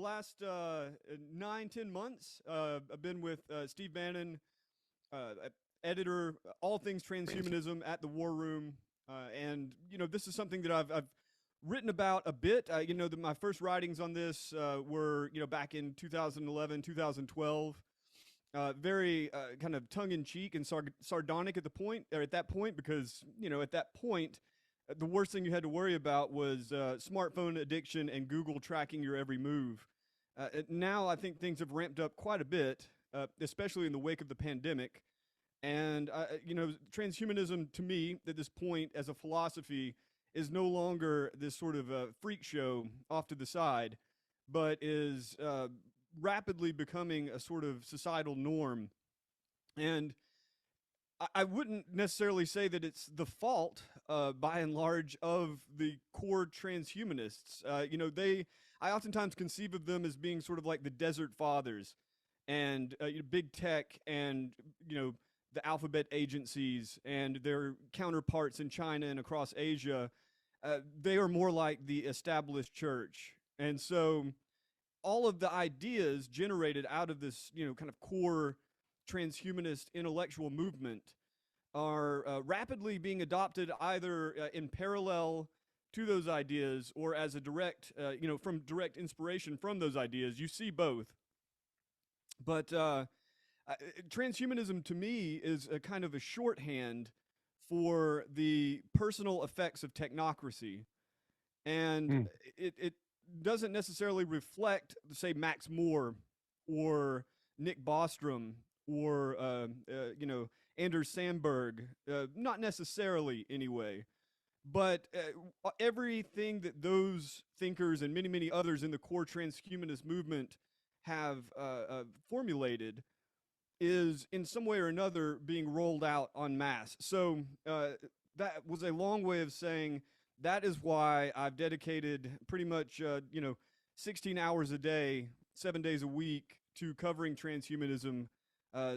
last 9, 10 months, I've been with Steve Bannon, editor, all things transhumanism at the War Room. And, this is something that I've written about a bit. My first writings on this were, back in 2011, 2012. Very kind of tongue-in-cheek and sardonic at that point, because, at that point, the worst thing you had to worry about was smartphone addiction and Google tracking your every move. Now I think things have ramped up quite a bit, especially in the wake of the pandemic. And, transhumanism to me at this point as a philosophy is no longer this sort of freak show off to the side, but is rapidly becoming a sort of societal norm. And I wouldn't necessarily say that it's the fault, by and large, of the core transhumanists. I oftentimes conceive of them as being sort of like the desert fathers, and big tech, and the alphabet agencies and their counterparts in China and across Asia. They are more like the established church, and so all of the ideas generated out of this, kind of core transhumanist intellectual movement are rapidly being adopted either in parallel to those ideas or as a direct, from direct inspiration from those ideas. You see both. But transhumanism to me is a kind of a shorthand for the personal effects of technocracy. And it doesn't necessarily reflect, say, Max Moore or Nick Bostrom or Anders Sandberg, not necessarily anyway, but everything that those thinkers and many, many others in the core transhumanist movement have formulated is in some way or another being rolled out en masse. So that was a long way of saying that is why I've dedicated pretty much 16 hours a day, 7 days a week to covering transhumanism.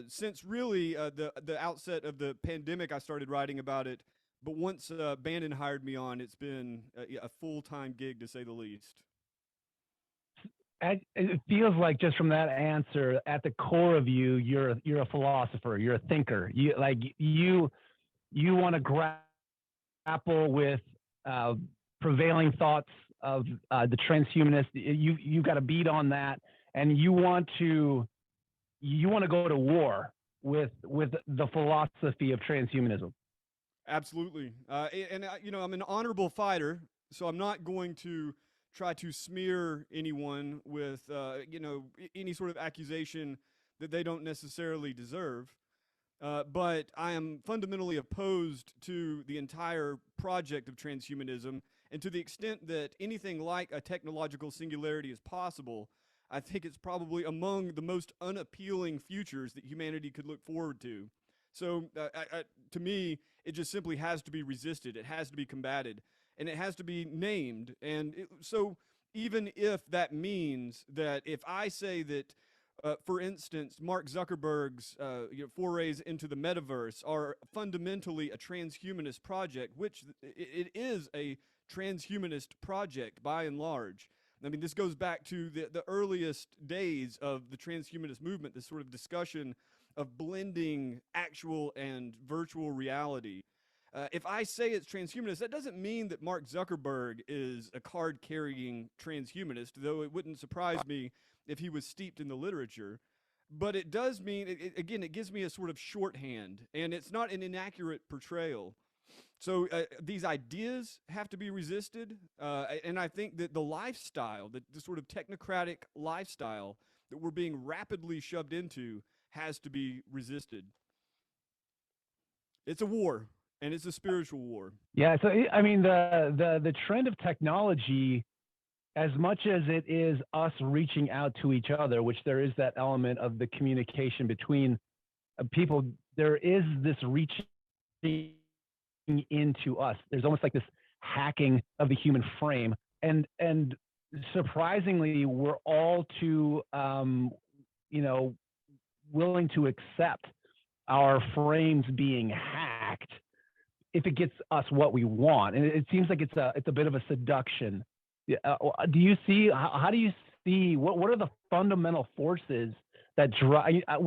Since really the outset of the pandemic, I started writing about it. But once Bannon hired me on, it's been a full-time gig, to say the least. It feels like, just from that answer, at the core of you, you're a philosopher, you're a thinker. You want to grapple with prevailing thoughts of the transhumanist. You got a beat on that, and you want to go to war with the philosophy of transhumanism. Absolutely. I'm an honorable fighter, so I'm not going to try to smear anyone with, any sort of accusation that they don't necessarily deserve. But I am fundamentally opposed to the entire project of transhumanism, and to the extent that anything like a technological singularity is possible, I think it's probably among the most unappealing futures that humanity could look forward to. So to me, it just simply has to be resisted. It has to be combated, and it has to be named. And so even if that means that if I say that, for instance, Mark Zuckerberg's forays into the metaverse are fundamentally a transhumanist project, which it is a transhumanist project by and large. I mean, this goes back to the earliest days of the transhumanist movement, this sort of discussion of blending actual and virtual reality. If I say it's transhumanist, that doesn't mean that Mark Zuckerberg is a card-carrying transhumanist, though it wouldn't surprise me if he was steeped in the literature. But it does mean, again, it gives me a sort of shorthand, and it's not an inaccurate portrayal. So these ideas have to be resisted, and I think that the lifestyle, the sort of technocratic lifestyle that we're being rapidly shoved into, has to be resisted. It's a war, and it's a spiritual war. Yeah, so I mean, the trend of technology, as much as it is us reaching out to each other, which there is that element of the communication between people, there is this reaching into us. There's almost like this hacking of the human frame, and surprisingly, we're all too willing to accept our frames being hacked if it gets us what we want. And it seems like it's a bit of a seduction. Do you see, how do you see what are the fundamental forces that drive? I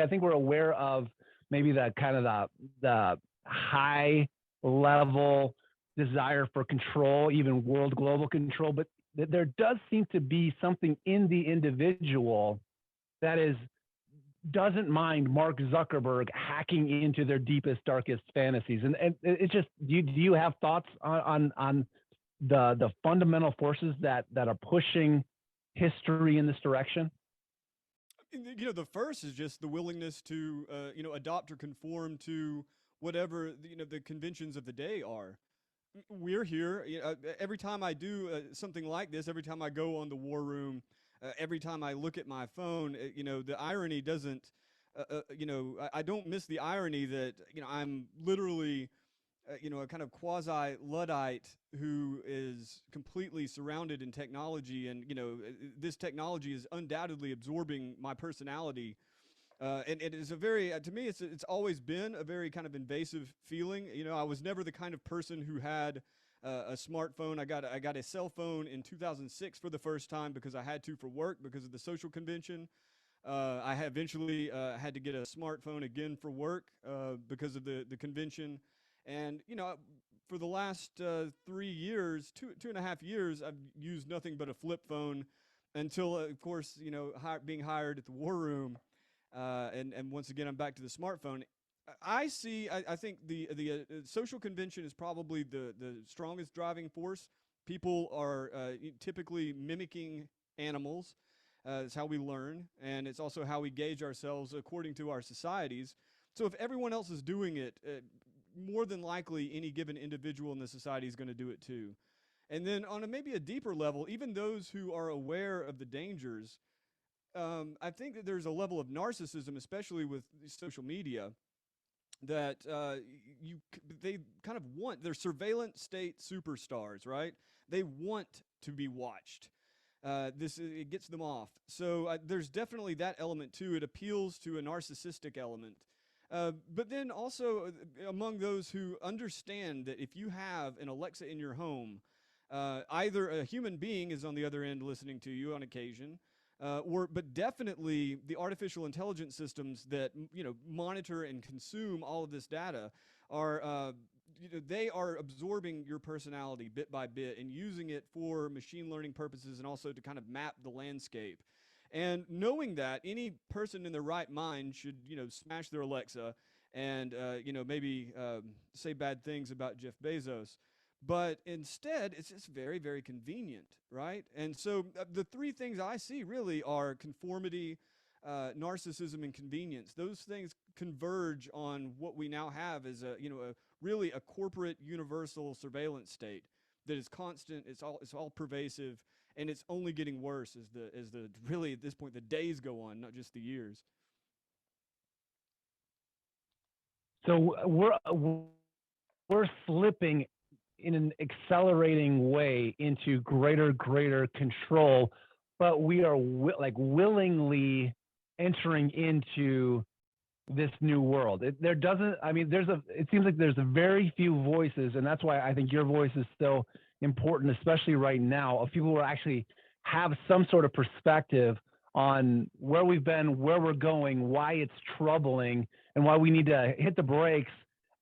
think we're aware of maybe the kind of the high level desire for control, even world global control, but there does seem to be something in the individual that doesn't mind Mark Zuckerberg hacking into their deepest, darkest fantasies. And it's just, do you have thoughts on the fundamental forces that are pushing history in this direction? The first is just the willingness to, adopt or conform to whatever, the conventions of the day are. We're here. Every time I do something like this, every time I go on the War Room, every time I look at my phone, the irony doesn't, I don't miss the irony that, I'm literally, a kind of quasi-Luddite who is completely surrounded in technology. And, this technology is undoubtedly absorbing my personality. And it is a very, to me, it's always been a very kind of invasive feeling. I was never the kind of person who had a smartphone. I got a cell phone in 2006 for the first time because I had to for work because of the social convention. I eventually had to get a smartphone again for work because of the convention. And, for the last 3 years, 2.5 years, I've used nothing but a flip phone until, of course, being hired at the War Room. And once again, I'm back to the smartphone. I think the social convention is probably the strongest driving force. People are typically mimicking animals. It's how we learn, and it's also how we gauge ourselves according to our societies. So if everyone else is doing it, more than likely any given individual in the society is going to do it too. And then on maybe a deeper level, even those who are aware of the dangers, I think that there's a level of narcissism, especially with social media, that they kind of want. They're surveillance state superstars, right? They want to be watched. It gets them off. So there's definitely that element too. It appeals to a narcissistic element. But then also among those who understand that if you have an Alexa in your home, either a human being is on the other end listening to you on occasion, but definitely the artificial intelligence systems that monitor and consume all of this data are they are absorbing your personality bit by bit and using it for machine learning purposes and also to kind of map the landscape. And knowing that, any person in their right mind should smash their Alexa and maybe say bad things about Jeff Bezos. But instead, it's just very, very convenient, right? And so the three things I see really are conformity, narcissism, and convenience. Those things converge on what we now have as really a corporate universal surveillance state that is constant. It's all pervasive, and it's only getting worse as the really at this point the days go on, not just the years. So we're slipping in an accelerating way into greater control, but we are willingly entering into this new world. It seems like there's a very few voices, and that's why I think your voice is so important, especially right now, of people who actually have some sort of perspective on where we've been, where we're going, why it's troubling, and why we need to hit the brakes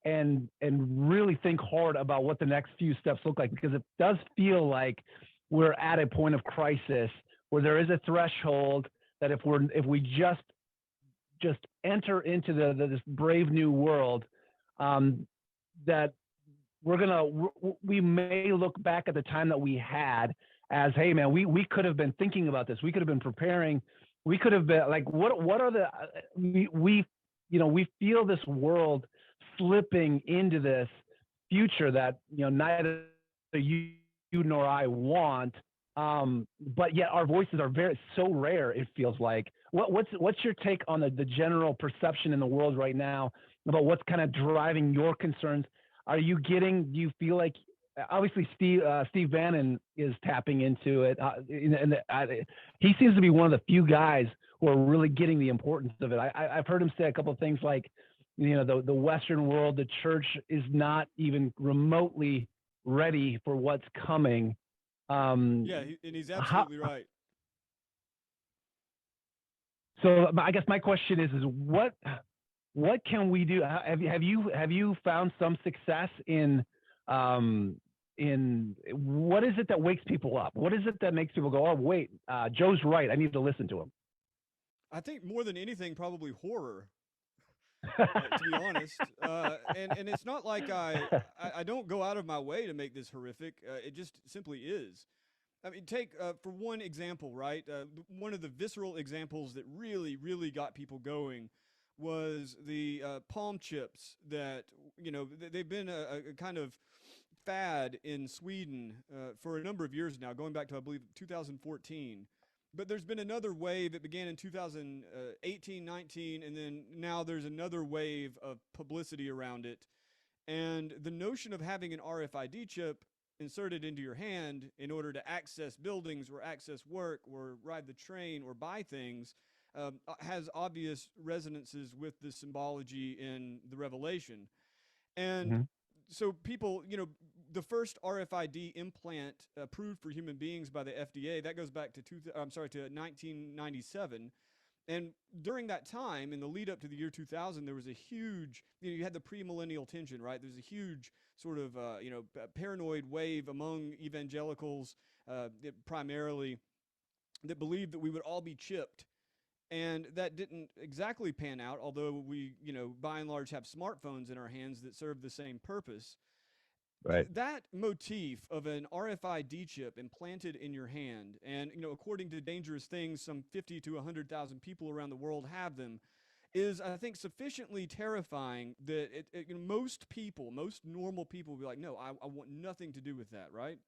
and really think hard about what the next few steps look like, because it does feel like we're at a point of crisis where there is a threshold that if we just enter into this brave new world, that we may look back at the time that we had as, hey man, we could have been thinking about this, we could have been preparing, we could have been like, what are the we feel this world slipping into this future that neither you nor I want, but yet our voices are so rare. It feels like. What's your take on the general perception in the world right now about what's kind of driving your concerns? Do you feel like, obviously Steve Bannon is tapping into it, he seems to be one of the few guys who are really getting the importance of it. I've heard him say a couple of things like, the Western world, the church is not even remotely ready for what's coming. Yeah, and he's absolutely right. So I guess my question is what can we do? Have you found some success in what is it that wakes people up? What is it that makes people go, oh wait, Joe's right, I need to listen to him? I think more than anything, probably horror. To be honest, and it's not like I don't go out of my way to make this horrific. It just simply is. I mean, take for one example, right? One of the visceral examples that really got people going was the palm chips that they've been a kind of fad in Sweden for a number of years now, going back to I believe 2014. But there's been another wave that began in 2018, 19, and then now there's another wave of publicity around it. And the notion of having an RFID chip inserted into your hand in order to access buildings or access work or ride the train or buy things has obvious resonances with the symbology in the Revelation. And Mm-hmm. so people, the first RFID implant approved for human beings by the FDA, that goes back to to 1997. And during that time, in the lead up to the year 2000, there was a huge, you had the premillennial tension, right? There's a huge sort of, paranoid wave among evangelicals, primarily, that believed that we would all be chipped. And that didn't exactly pan out, although we, by and large have smartphones in our hands that serve the same purpose. Right. That motif of an RFID chip implanted in your hand, and according to Dangerous Things, some 50 to 100,000 people around the world have them, is I think sufficiently terrifying that most people, most normal people, will be like, no, I want nothing to do with that, right?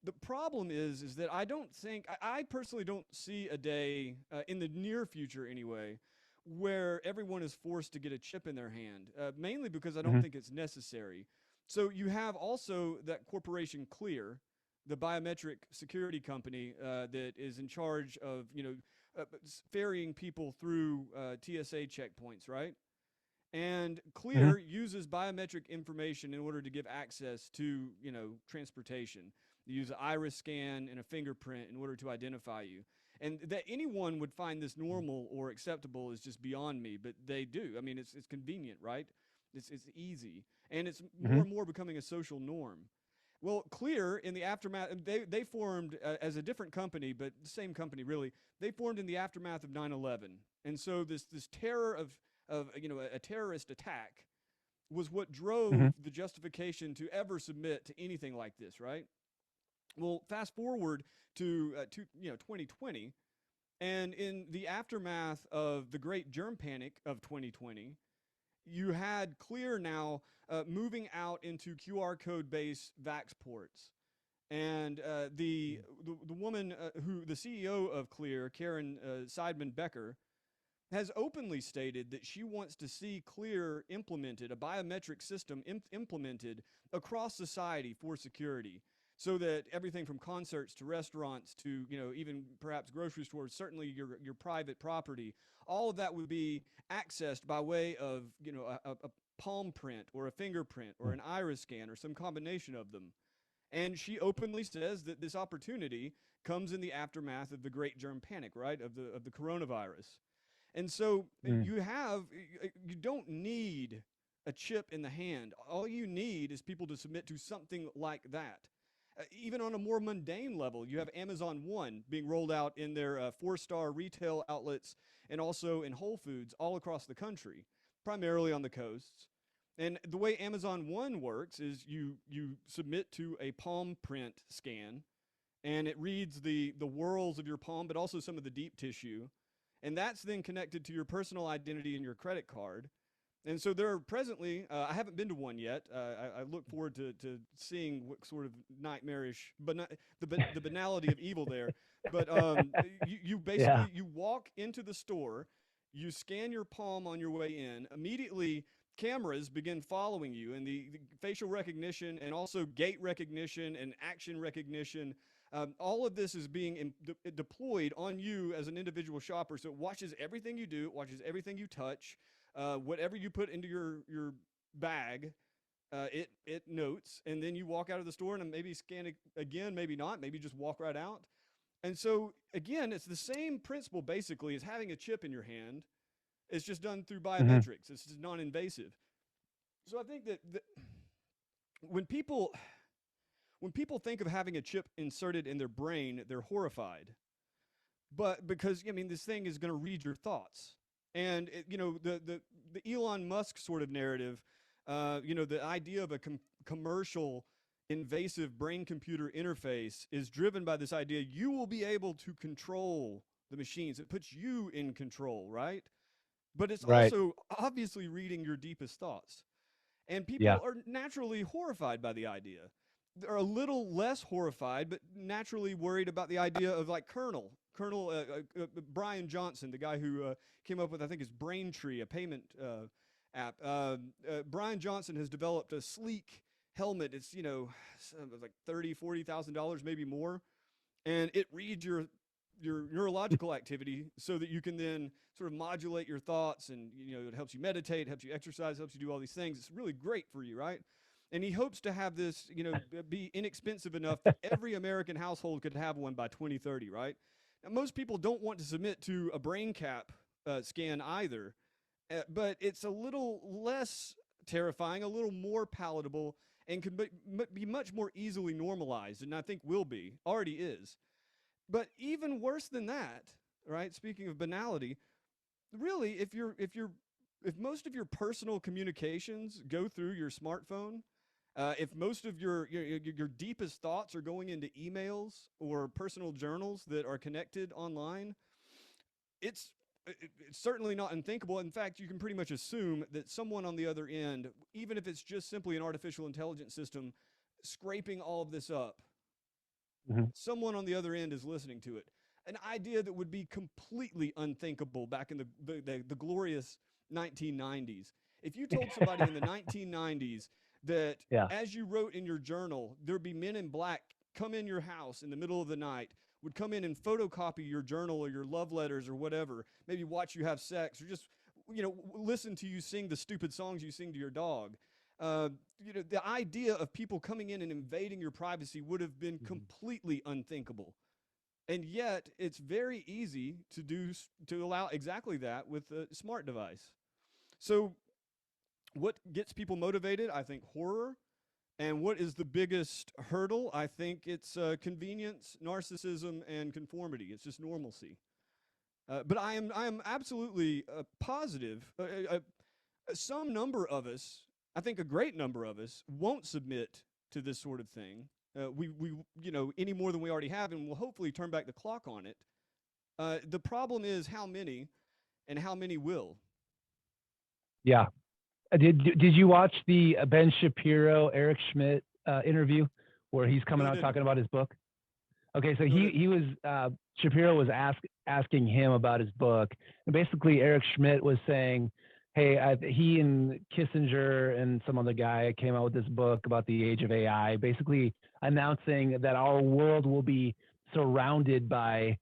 The problem is that I personally don't see a day in the near future anyway where everyone is forced to get a chip in their hand, mainly because I don't Mm-hmm. think it's necessary. So you have also that corporation Clear, the biometric security company that is in charge of ferrying people through TSA checkpoints, right? And Mm-hmm. Clear uses biometric information in order to give access to transportation. They use an iris scan and a fingerprint in order to identify you. And that anyone would find this normal or acceptable is just beyond me, but they do. I mean, it's convenient, right? It's easy, and it's more Mm-hmm. and more becoming a social norm. Well, Clear in the aftermath, they formed as a different company, but the same company really. They formed in the aftermath of 9/11, and so this terror of a terrorist attack was what Mm-hmm. drove the justification to ever submit to anything like this, right? Well, fast forward to 2020, and in the aftermath of the Great Germ Panic of 2020, you had Clear now moving out into QR code based Vax ports. And the woman who the CEO of Clear, Karen Seidman Becker, has openly stated that she wants to see Clear implemented, a biometric system implemented across society for security, so that everything from concerts to restaurants to even perhaps grocery stores, certainly your private property, all of that would be accessed by way of a palm print or a fingerprint or an iris scan or some combination of them. And she openly says that this opportunity comes in the aftermath of the Great Germ Panic, right, of the coronavirus. And so you don't need a chip in the hand. All you need is people to submit to something like that. Even on a more mundane level, you have Amazon One being rolled out in their 4-star retail outlets and also in Whole Foods all across the country, primarily on the coasts. And the way Amazon One works is you submit to a palm print scan, and it reads the whorls of your palm, but also some of the deep tissue. And that's then connected to your personal identity and your credit card. And so there are presently, I haven't been to one yet. I look forward to seeing what sort of nightmarish, but not the banality of evil there. But you Yeah. basically you walk into the store, you scan your palm on your way in. Immediately, cameras begin following you, and the facial recognition and also gait recognition and action recognition. All of this is being deployed on you as an individual shopper. So it watches everything you do, it watches everything you touch. Whatever you put into your bag, it notes, and then you walk out of the store and maybe scan it again, maybe not, maybe just walk right out. And so, again, it's the same principle basically as having a chip in your hand. It's just done through Hmm. biometrics. It's just non-invasive. So I think that when people when people think of having a chip inserted in their brain, they're horrified. But because I mean, this thing is going to read your thoughts, and the Elon Musk sort of narrative, the idea of a commercial invasive brain computer interface is driven by this idea you will be able to control the machines. It puts you in control, right? But it's Right. also obviously reading your deepest thoughts. And Yeah. people are naturally horrified by the idea. They're a little less horrified, but naturally worried about the idea of like Colonel Brian Johnson, the guy who came up with, I think, his Braintree, a payment app. Brian Johnson has developed a sleek helmet. It's like $30,000, $40,000, maybe more, and it reads your neurological activity so that you can then sort of modulate your thoughts, and it helps you meditate, helps you exercise, helps you do all these things. It's really great for you, right? And he hopes to have this be inexpensive enough that every American household could have one by 2030, right? Now, most people don't want to submit to a brain cap scan either, but it's a little less terrifying, a little more palatable, and can be much more easily normalized, and I think will be, already is. But even worse than that, right? Speaking of banality, really, if most of your personal communications go through your smartphone, if most of your deepest thoughts are going into emails or personal journals that are connected online, it's it's certainly not unthinkable. In fact, you can pretty much assume that someone on the other end, even if it's just simply an artificial intelligence system scraping all of this up, Hmm. someone on the other end is listening to it. An idea that would be completely unthinkable back in the glorious 1990s. If you told somebody in the 1990s that Yeah. as you wrote in your journal, there'd be men in black come in your house in the middle of the night, would come in and photocopy your journal or your love letters or whatever, maybe watch you have sex or just listen to you sing the stupid songs you sing to your dog. uh, the idea of people coming in and invading your privacy would have been Mhm. completely unthinkable. And yet, it's very easy to allow exactly that with a smart device. So, what gets people motivated? I think horror. And what is the biggest hurdle? I think it's convenience, narcissism, and conformity. It's just normalcy. But I am absolutely positive. Some number of us, I think a great number of us, won't submit to this sort of thing. We any more than we already have, and we'll hopefully turn back the clock on it. The problem is how many, and how many will. Yeah. Did you watch the Ben Shapiro Eric Schmidt interview where he's coming No, I out didn't. talking about his book? Okay, so No, I he didn't. was Shapiro was asking him about his book, and basically Eric Schmidt was saying, "Hey, he and Kissinger and some other guy came out with this book about the age of AI, basically announcing that our world will be surrounded by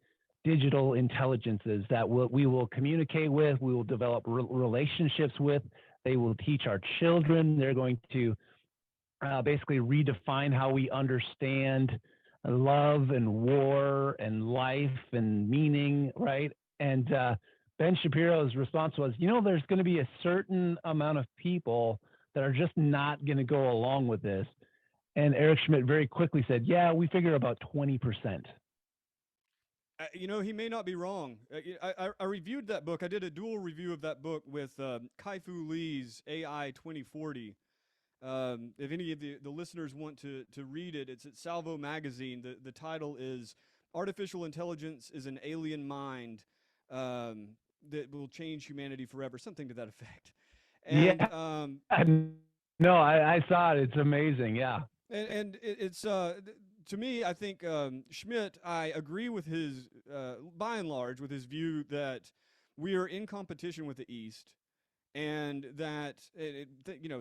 digital intelligences that we will communicate with, we will develop relationships with. They will teach our children. They're going to basically redefine how we understand love and war and life and meaning, right? And Ben Shapiro's response was, there's going to be a certain amount of people that are just not going to go along with this. And Eric Schmidt very quickly said, yeah, we figure about 20%. He may not be wrong. I reviewed that book. I did a dual review of that book with Kai-Fu Lee's AI 2040. If any of the listeners want to read it, it's at Salvo Magazine. The title is Artificial Intelligence is an Alien Mind that will change humanity forever, something to that effect. And Yeah, no, I saw it. It's amazing. Yeah. it's to me, I think Schmidt. I agree with his by and large with his view that we are in competition with the East, and that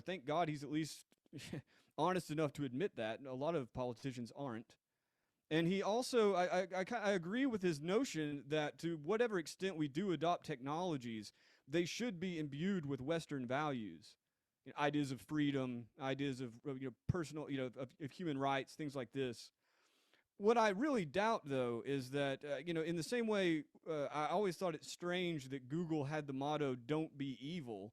thank God he's at least honest enough to admit that. A lot of politicians aren't. And he also, I agree with his notion that to whatever extent we do adopt technologies, they should be imbued with Western values, ideas of freedom, ideas of personal, of human rights, things like this. What I really doubt, though, is that, in the same way, I always thought it strange that Google had the motto, don't be evil.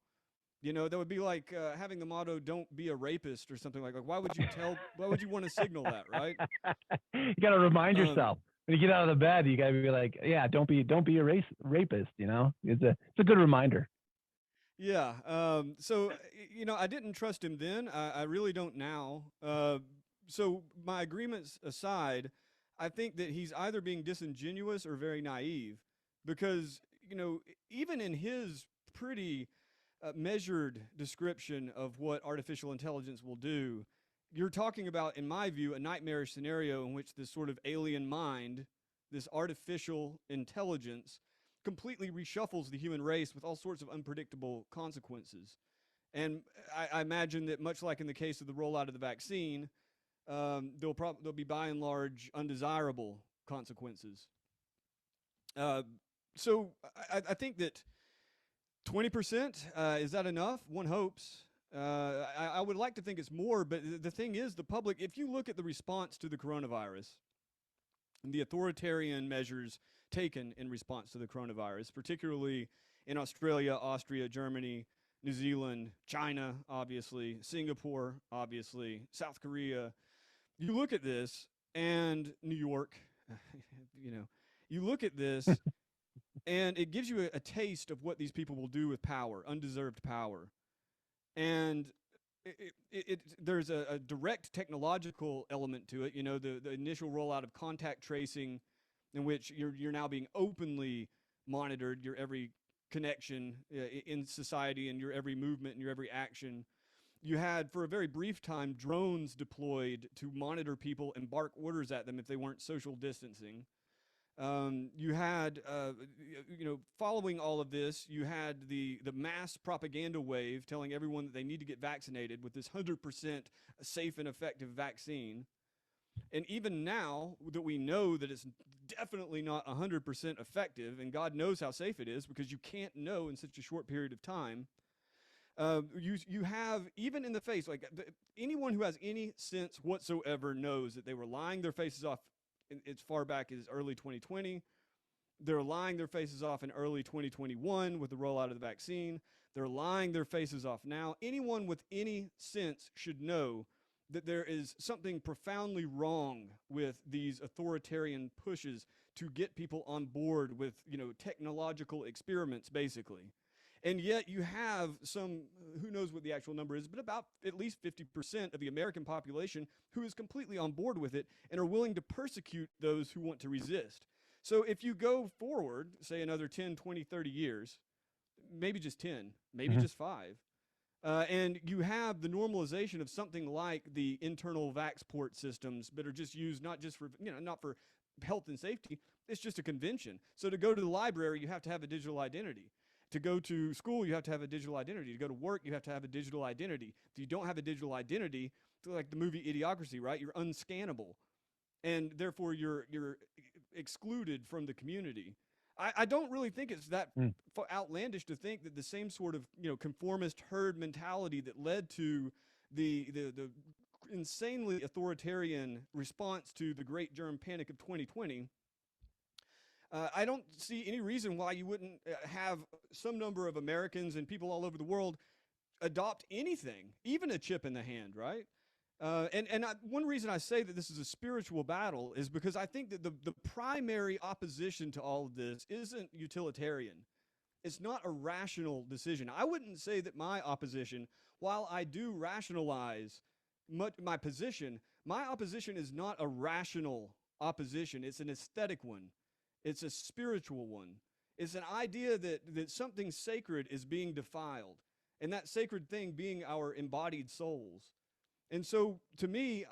That would be like having the motto, don't be a rapist or something like that. Why would you want to signal that, right? You got to remind Um, yourself when you get out of the bed. You got to be like, yeah, don't be a rapist. It's a good reminder. yeah. So, I didn't trust him then. I really don't now. So, my agreements aside, I think that he's either being disingenuous or very naive because, even in his pretty measured description of what artificial intelligence will do, you're talking about, in my view, a nightmarish scenario in which this sort of alien mind, this artificial intelligence, completely reshuffles the human race with all sorts of unpredictable consequences. And I imagine that, much like in the case of the rollout of the vaccine, there'll be by and large undesirable consequences. Uh, so I think that 20%, is that enough? One hopes. I would like to think it's more, but the thing is, the public, if you look at the response to the coronavirus, the authoritarian measures taken in response to the coronavirus, particularly in Australia, Austria, Germany, New Zealand, China, obviously, Singapore, obviously, South Korea. You look at this, and New York, you know, you look at this, and it gives you a taste of what these people will do with power, undeserved power. And there's a direct technological element to it. The initial rollout of contact tracing, in which you're now being openly monitored, your every connection in society, and your every movement and your every action. You had, for a very brief time, drones deployed to monitor people and bark orders at them if they weren't social distancing. You had, following all of this, you had the mass propaganda wave telling everyone that they need to get vaccinated with this 100% safe and effective vaccine. And even now that we know that it's definitely not 100% effective, and God knows how safe it is because you can't know in such a short period of time, you have, even in the face, like anyone who has any sense whatsoever knows that they were lying their faces off as far back as early 2020. They're lying their faces off in early 2021 with the rollout of the vaccine. They're lying their faces off now. Anyone with any sense should know that there is something profoundly wrong with these authoritarian pushes to get people on board with, technological experiments, basically. And yet you have some, who knows what the actual number is, but about at least 50% of the American population who is completely on board with it and are willing to persecute those who want to resist. So if you go forward, say another 10, 20, 30 years, maybe just 10, maybe just 5, and you have the normalization of something like the internal vaxport systems that are just used not just for, not for health and safety, it's just a convention. So to go to the library, you have to have a digital identity. To go to school, you have to have a digital identity. To go to work, you have to have a digital identity. If you don't have a digital identity, like the movie Idiocracy, right? You're unscannable, and therefore you're excluded from the community. I don't really think it's that outlandish to think that the same sort of conformist herd mentality that led to the insanely authoritarian response to the Great Germ Panic of 2020. I don't see any reason why you wouldn't have some number of Americans and people all over the world adopt anything, even a chip in the hand, right? One reason I say that this is a spiritual battle is because I think that the primary opposition to all of this isn't utilitarian. It's not a rational decision. I wouldn't say that my opposition, while I do rationalize my position, my opposition is not a rational opposition. It's an aesthetic one. It's a spiritual one. It's an idea that something sacred is being defiled, and that sacred thing being our embodied souls. And so, to me,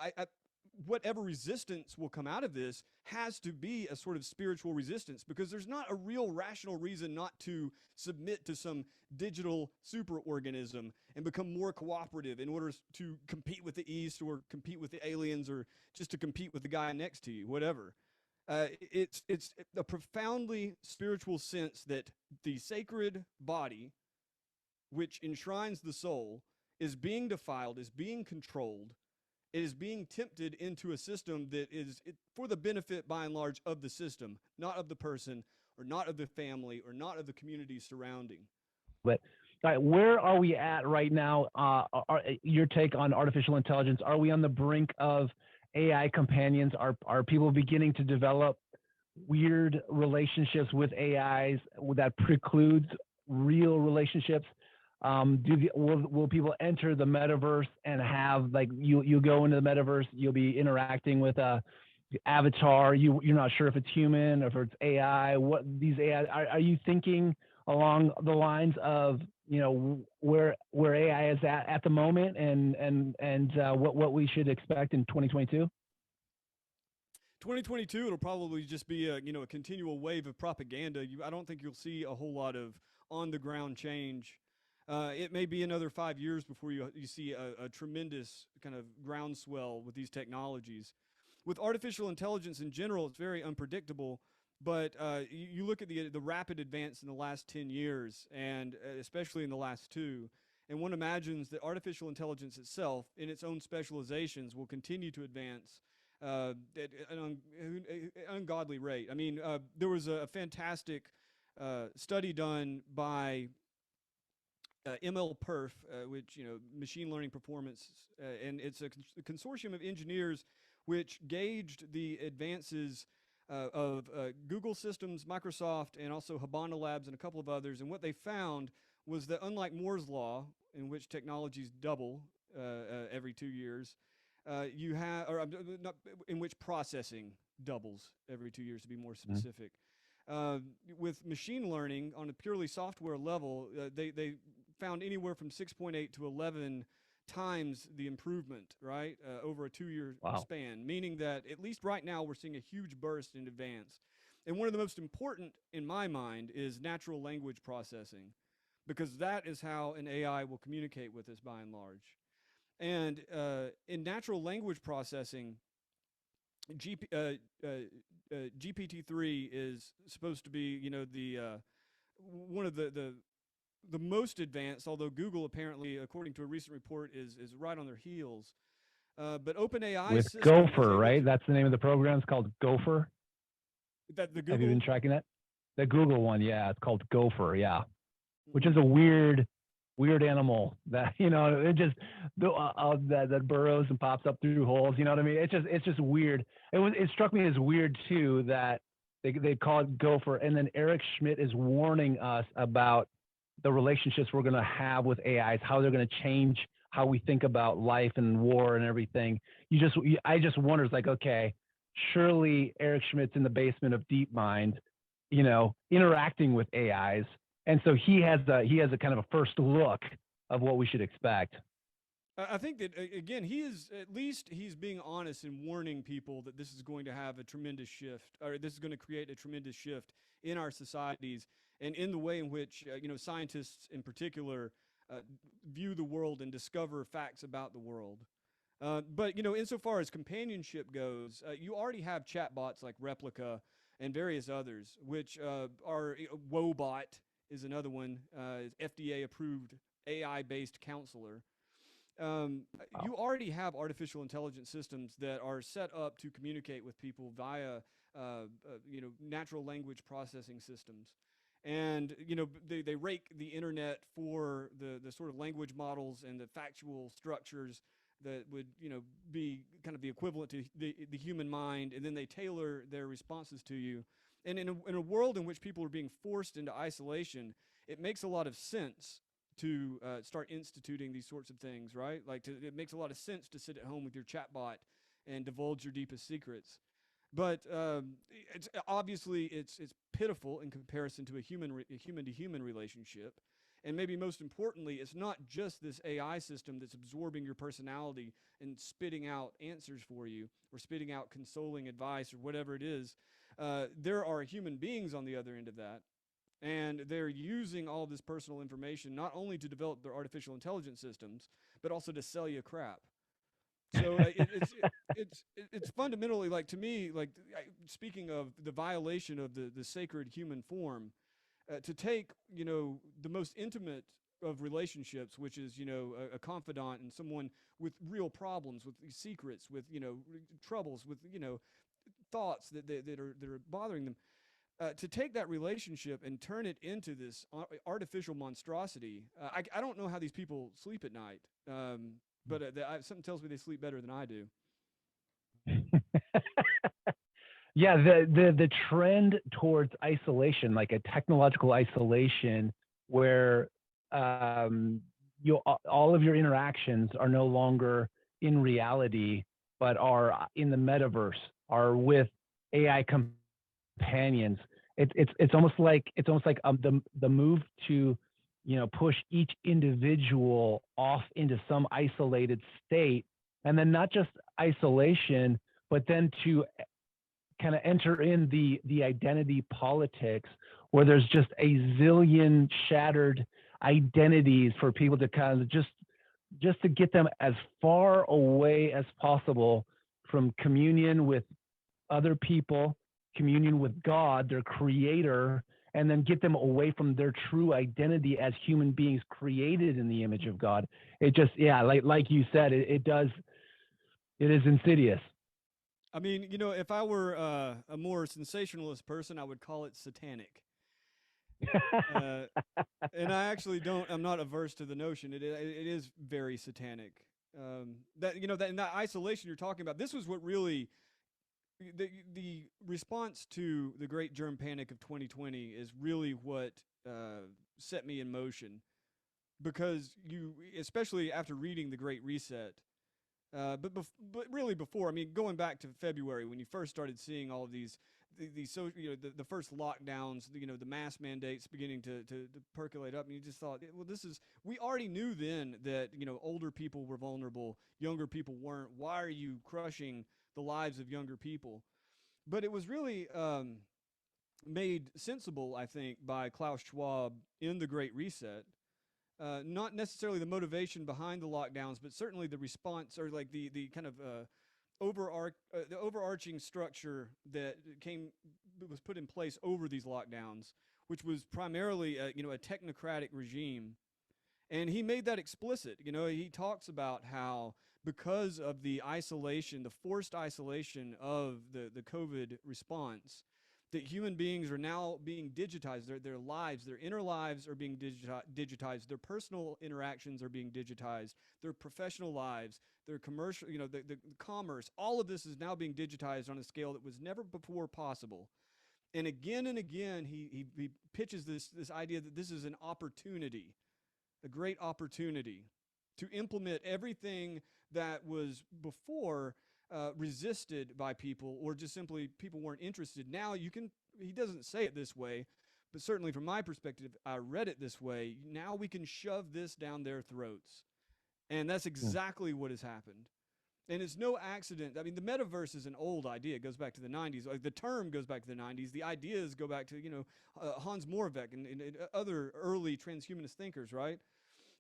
whatever resistance will come out of this has to be a sort of spiritual resistance, because there's not a real rational reason not to submit to some digital superorganism and become more cooperative in order to compete with the East or compete with the aliens or just to compete with the guy next to you, whatever. It's a profoundly spiritual sense that the sacred body, which enshrines the soul, is being defiled, is being controlled, It is being tempted into a system that is for the benefit, by and large, of the system, not of the person, or not of the family, or not of the community surrounding. But all right, where are we at right now? Your take on artificial intelligence? Are we on the brink of AI companions? Are people beginning to develop weird relationships with AIs that precludes real relationships? Will people enter the metaverse and have, like, you go into the metaverse, you'll be interacting with a avatar, you're not sure if it's human or if it's AI. What these AI are you thinking along the lines of, you know, where AI is at the moment, and what we should expect in 2022? 2022, it'll probably just be a a continual wave of propaganda. I don't think you'll see a whole lot of on the ground change. It may be another 5 years before you see a tremendous kind of groundswell with these technologies. With artificial intelligence in general, it's very unpredictable. But you look at the rapid advance in the last 10 years, and especially in the last two, and one imagines that artificial intelligence itself, in its own specializations, will continue to advance at an ungodly rate. I mean, there was a fantastic study done by ML which, machine learning performance, and it's a consortium of engineers which gauged the advances of Google systems, Microsoft, and also Habana Labs and a couple of others. And what they found was that, unlike Moore's law, in which technologies double every 2 years, you have, or not, in which processing doubles every 2 years, to be more specific. With machine learning on a purely software level, they found anywhere from 6.8 to 11 times the improvement, right, over a 2 year span, meaning that at least right now we're seeing a huge burst in advance. And one of the most important, in my mind, is natural language processing, because that is how an AI will communicate with us by and large. And in natural language processing, GPT-3 is supposed to be, the one of the most advanced, although Google apparently, according to a recent report, is right on their heels. But OpenAI with Gopher, right? That's the name of the program. It's called Gopher. That the Google? Have you been tracking that? The Google one, yeah. It's called Gopher, yeah. Which is a weird animal that, it just that burrows and pops up through holes. You know what I mean? It's just weird. It struck me as weird too that they call it Gopher, and then Eric Schmidt is warning us about the relationships we're going to have with AIs, how they're going to change how we think about life and war and everything. I just wonder, it's like, okay, surely Eric Schmidt's in the basement of DeepMind, interacting with AIs. And so he has a kind of a first look of what we should expect. I think that, again, he's being honest in warning people that this is going to have a tremendous shift, or this is going to create a tremendous shift in our societies and in the way in which, scientists in particular view the world and discover facts about the world. But, insofar as companionship goes, you already have chatbots like Replica and various others, which are Wobot is another one, FDA-approved AI-based counselor. You already have artificial intelligence systems that are set up to communicate with people via, natural language processing systems. And, they rake the internet for the sort of language models and the factual structures that would, be kind of the equivalent to the human mind, and then they tailor their responses to you. And in a world in which people are being forced into isolation, it makes a lot of sense to start instituting these sorts of things, right? It makes a lot of sense to sit at home with your chatbot and divulge your deepest secrets. But it's pitiful in comparison to a human-to-human relationship. And maybe most importantly, it's not just this AI system that's absorbing your personality and spitting out answers for you, or spitting out consoling advice, or whatever it is. There are human beings on the other end of that, and they're using all this personal information not only to develop their artificial intelligence systems, but also to sell you crap. So it's fundamentally, like, to me, like, speaking of the violation of the sacred human form, to take, the most intimate of relationships, which is, a confidant and someone with real problems, with secrets, with, troubles, with, thoughts that are bothering them. To take that relationship and turn it into this artificial monstrosity, I don't know how these people sleep at night, but something tells me they sleep better than I do. Yeah, the trend towards isolation, like a technological isolation, where all of your interactions are no longer in reality, but are in the metaverse, are with AI companions. It's almost like the move to push each individual off into some isolated state, and then not just isolation, but then to kind of enter in the identity politics, where there's just a zillion shattered identities for people to kind of just to get them as far away as possible from communion with other people, communion with God, their creator, and then get them away from their true identity as human beings created in the image of God. It just, yeah, like you said, it is insidious. I mean, if I were a more sensationalist person, I would call it satanic. Uh, and I'm not averse to the notion. It is very satanic. That isolation you're talking about, this was what really, the response to the great germ panic of 2020 is really what set me in motion, because especially after reading the Great Reset, but really before, I mean, going back to February when you first started seeing all of these so the first lockdowns, the mask mandates beginning to percolate up, and you just thought, well, we already knew then that older people were vulnerable, younger people weren't. Why are you crushing the lives of younger people? But it was really made sensible, I think, by Klaus Schwab in the Great Reset. Not necessarily the motivation behind the lockdowns, but certainly the response, or like the kind of the overarching structure that was put in place over these lockdowns, which was primarily a technocratic regime. And he made that explicit. He talks about how, because of the isolation, the forced isolation of the COVID response, that human beings are now being digitized. Their lives, their inner lives are being digitized. Their personal interactions are being digitized. Their professional lives, their commercial, the commerce, all of this is now being digitized on a scale that was never before possible. And again, he pitches this idea that this is an opportunity, a great opportunity to implement everything that was before resisted by people, or just simply people weren't interested. Now he doesn't say it this way, but certainly from my perspective, I read it this way. Now we can shove this down their throats. And that's exactly what has happened. And it's no accident. I mean, the metaverse is an old idea. It goes back to the 90s. Like, the term goes back to the 90s. The ideas go back to, Hans Moravec and other early transhumanist thinkers, right?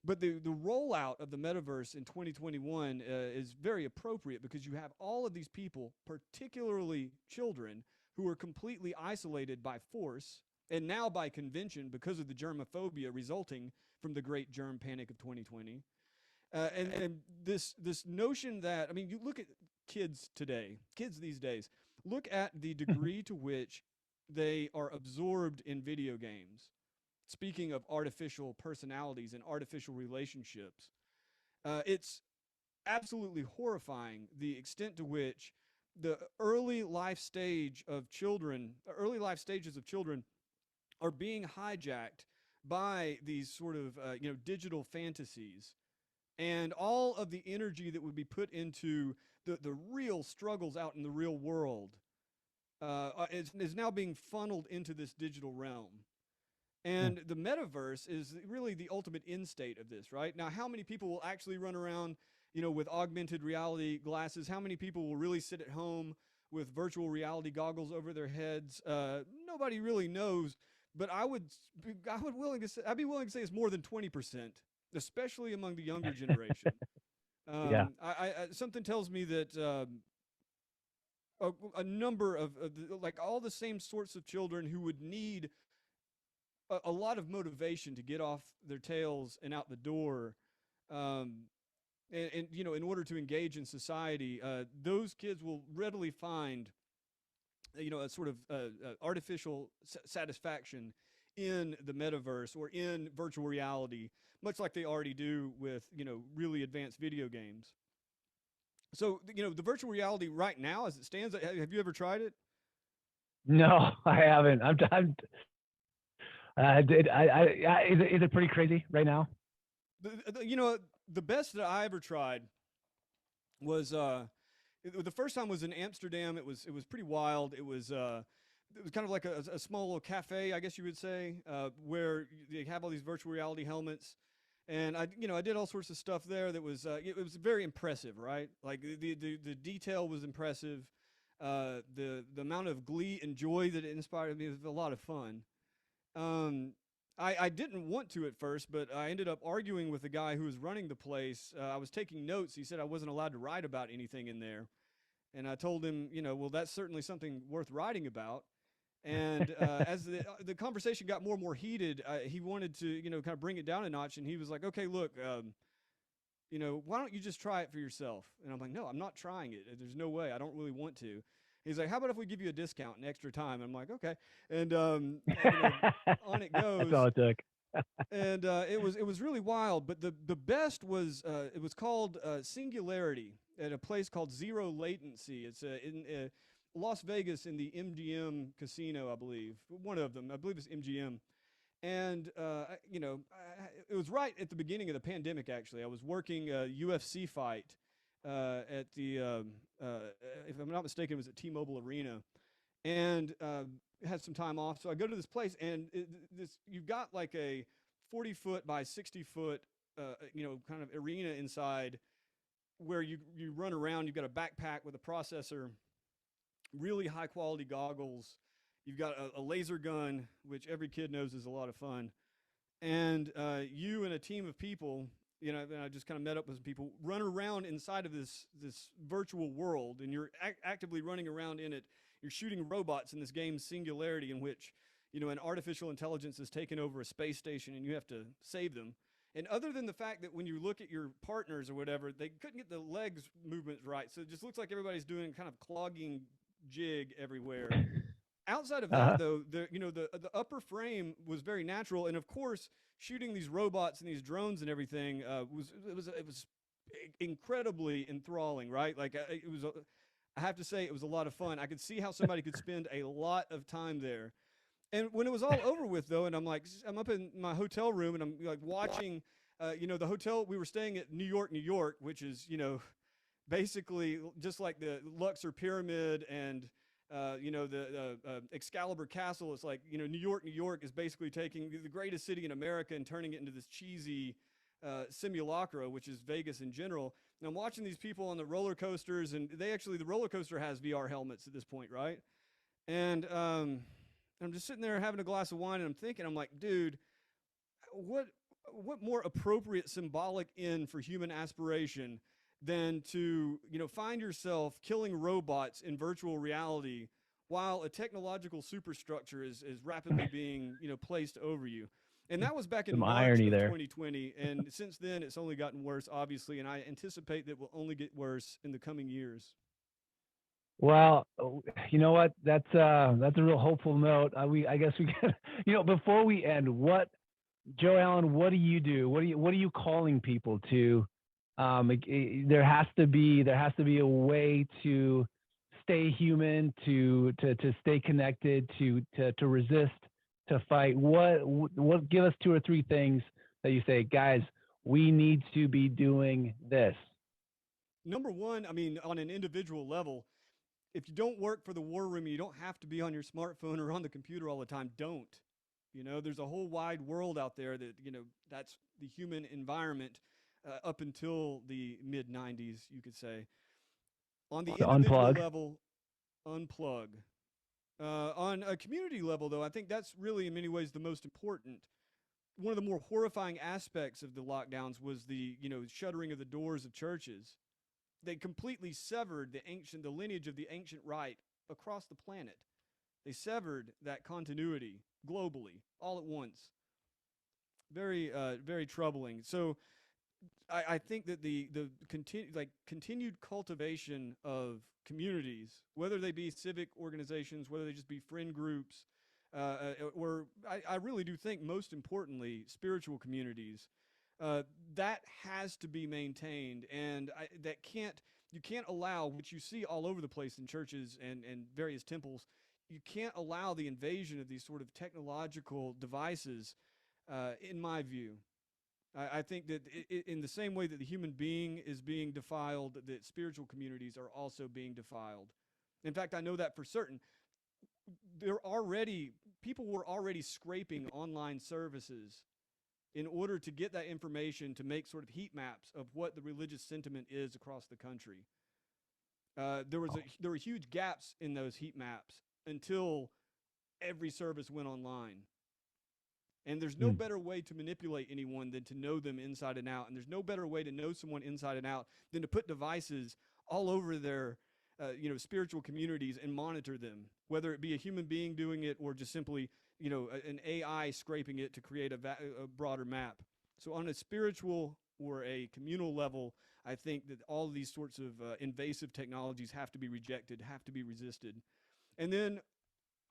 But the rollout of the metaverse in 2021 is very appropriate, because you have all of these people, particularly children, who are completely isolated by force and now by convention because of the germophobia resulting from the great germ panic of 2020. And this notion that, I mean, you look at kids these days, look at the degree to which they are absorbed in video games. Speaking of artificial personalities and artificial relationships, it's absolutely horrifying the extent to which the early life stages of children are being hijacked by these sort of digital fantasies, and all of the energy that would be put into the real struggles out in the real world is now being funneled into this digital realm. And the metaverse is really the ultimate end state of this, right? Now, how many people will actually run around, with augmented reality glasses? How many people will really sit at home with virtual reality goggles over their heads? Nobody really knows, but I'd be willing to say it's more than 20%, especially among the younger generation. Yeah. Something tells me that a number of like all the same sorts of children who would need a lot of motivation to get off their tails and out the door. Um, and you know, in order to engage in society, those kids will readily find, you know, a sort of artificial satisfaction in the metaverse or in virtual reality, much like they already do with, you know, really advanced video games. So, you know, the virtual reality right now, as it stands, have you ever tried it? No, I haven't. Is it pretty crazy right now? You know, the best that I ever tried was the first time was in Amsterdam. It was pretty wild. It was kind of like a small little cafe, I guess you would say, where they have all these virtual reality helmets. And I did all sorts of stuff there that was it was very impressive, right? Like the detail was impressive. The amount of glee and joy that it inspired me was a lot of fun. Um, I didn't want to at first, but I ended up arguing with the guy who was running the place. I was taking notes. He said I wasn't allowed to write about anything in there. And I told him, you know, well, that's certainly something worth writing about. And as the conversation got more and more heated, he wanted to, you know, kind of bring it down a notch. And he was like, okay, look, you know, why don't you just try it for yourself? And I'm like, no, I'm not trying it. There's no way. I don't really want to. He's like, how about if we give you a discount and extra time? I'm like, okay. And, you know, on it That's goes. all it took. And it was really wild. But the best was it was called Singularity at a place called Zero Latency. It's in Las Vegas in the MGM casino, I believe. One of them, I believe it's MGM. And you know, it was right at the beginning of the pandemic. Actually, I was working a UFC fight at the, if I'm not mistaken, it was at T-Mobile Arena, and had some time off. So I go to this place, and you've got like a 40-foot by 60-foot, you know, kind of arena inside where you run around. You've got a backpack with a processor, really high quality goggles. You've got a laser gun, which every kid knows is a lot of fun. And you and a team of people, you know, and I just kind of met up with some people, run around inside of this virtual world, and you're actively running around in it. You're shooting robots in this game Singularity, in which, you know, an artificial intelligence has taken over a space station, and you have to save them. And other than the fact that when you look at your partners or whatever, they couldn't get the legs movements right, so it just looks like everybody's doing kind of clogging jig everywhere. Outside of that, Uh-huh. though, the upper frame was very natural, and of course, shooting these robots and these drones and everything was incredibly enthralling, right? Like it was. I have to say, it was a lot of fun. I could see how somebody could spend a lot of time there. And when it was all over with, though, and I'm up in my hotel room, and I'm like watching, you know, the hotel we were staying at, New York, New York, which is, you know, basically just like the Luxor Pyramid and you know, the Excalibur Castle. It's like, you know, New York, New York is basically taking the greatest city in America and turning it into this cheesy simulacra, which is Vegas in general. And I'm watching these people on the roller coasters, and the roller coaster has VR helmets at this point, right? And I'm just sitting there having a glass of wine, and I'm thinking, I'm like, dude, what what more appropriate symbolic end for human aspiration than to, you know, find yourself killing robots in virtual reality while a technological superstructure is rapidly being, you know, placed over you. And that was back in Some March irony of there. 2020, and since then it's only gotten worse, obviously, and I anticipate that it will only get worse in the coming years. Well, you know what? That's a real hopeful note. I guess we can, you know, before we end, Joe Allen, what do you do? What are you calling people to? There has to be a way to stay human, to stay connected, to resist, to fight. What give us two or three things that you say, guys, we need to be doing this. Number one, I mean, on an individual level, if you don't work for the war room, you don't have to be on your smartphone or on the computer all the time. Don't. You know, there's a whole wide world out there that, you know, that's the human environment up until the mid 90s, you could say. On the To individual unplug. level, unplug. On a community level, though, I think that's really in many ways the most important. One of the more horrifying aspects of the lockdowns was the, you know, shuttering of the doors of churches. They completely severed the lineage of the ancient right across the planet. They severed that continuity globally all at once. Very, very troubling. So I think that the continued cultivation of communities, whether they be civic organizations, whether they just be friend groups, or I really do think most importantly spiritual communities, that has to be maintained, and you can't allow, which you see all over the place in churches and various temples, you can't allow the invasion of these sort of technological devices, in my view. I think that in the same way that the human being is being defiled, that spiritual communities are also being defiled. In fact, I know that for certain. People were already scraping online services in order to get that information to make sort of heat maps of what the religious sentiment is across the country. There were huge gaps in those heat maps until every service went online. And there's no better way to manipulate anyone than to know them inside and out. And there's no better way to know someone inside and out than to put devices all over their spiritual communities and monitor them, whether it be a human being doing it or just simply an AI scraping it to create a broader map. So on a spiritual or a communal level, I think that all of these sorts of invasive technologies have to be rejected, have to be resisted. And then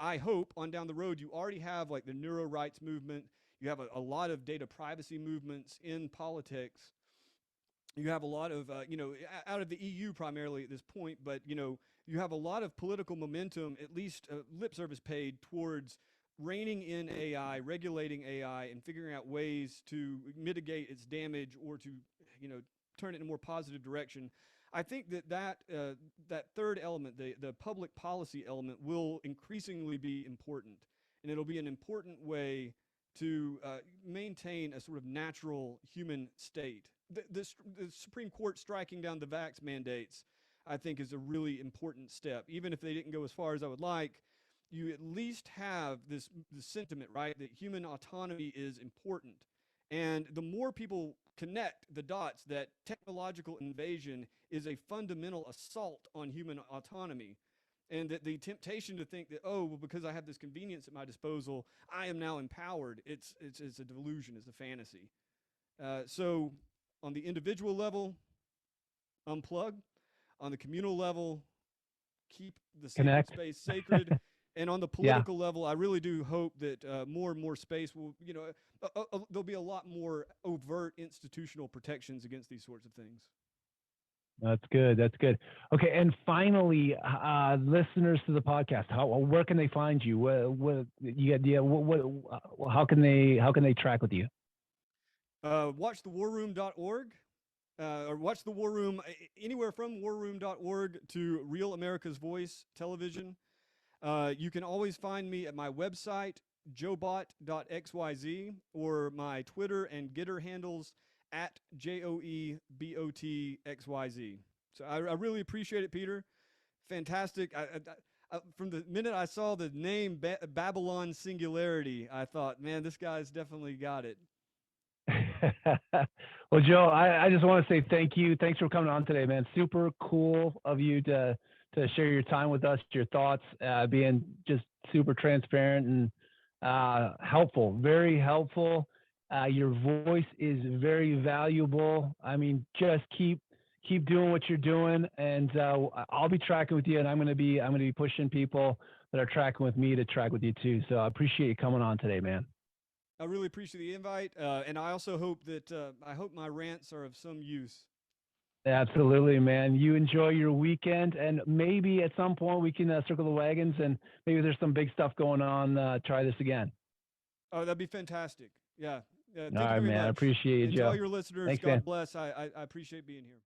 I hope on down the road, you already have like the neuro rights movement. You have a lot of data privacy movements in politics. You have a lot of, out of the EU primarily at this point, but, you have a lot of political momentum, at least lip service paid towards reining in AI, regulating AI, and figuring out ways to mitigate its damage or to, turn it in a more positive direction. I think that third element, the public policy element, will increasingly be important, and it'll be an important way to maintain a sort of natural human state. The Supreme Court striking down the vax mandates, I think, is a really important step. Even if they didn't go as far as I would like, you at least have this sentiment, right, that human autonomy is important. And the more people connect the dots that technological invasion is a fundamental assault on human autonomy, and that the temptation to think that, oh, well, because I have this convenience at my disposal, I am now empowered, it's a delusion, it's a fantasy. So on the individual level, unplug. On the communal level, keep the sacred space sacred. And on the political level, I really do hope that more and more space will, there'll be a lot more overt institutional protections against these sorts of things. That's good. That's good. Okay, and finally, listeners to the podcast, where can they find you? How can they track with you? Watchthewarroom.org. Or watch the War Room anywhere from warroom.org to Real America's Voice television. You can always find me at my website, joebot.xyz, or my Twitter and Gitter handles at JOEBOTXYZ. So I really appreciate it, Peter. Fantastic. From the minute I saw the name Babylon Singularity, I thought, man, this guy's definitely got it. Well, Joe, I just want to say thank you. Thanks for coming on today, man. Super cool of you to share your time with us, your thoughts, being just super transparent and helpful, very helpful. Your voice is very valuable. I mean, just keep doing what you're doing, and I'll be tracking with you, and I'm gonna be pushing people that are tracking with me to track with you too. So I appreciate you coming on today, man. I really appreciate the invite, and I also hope that I hope my rants are of some use. Absolutely, man. You enjoy your weekend, and maybe at some point we can circle the wagons, and maybe there's some big stuff going on. Try this again. Oh, that'd be fantastic. Yeah. All right, man. I appreciate you, Joe. And to all your listeners, Thanks, God man. bless. I appreciate being here.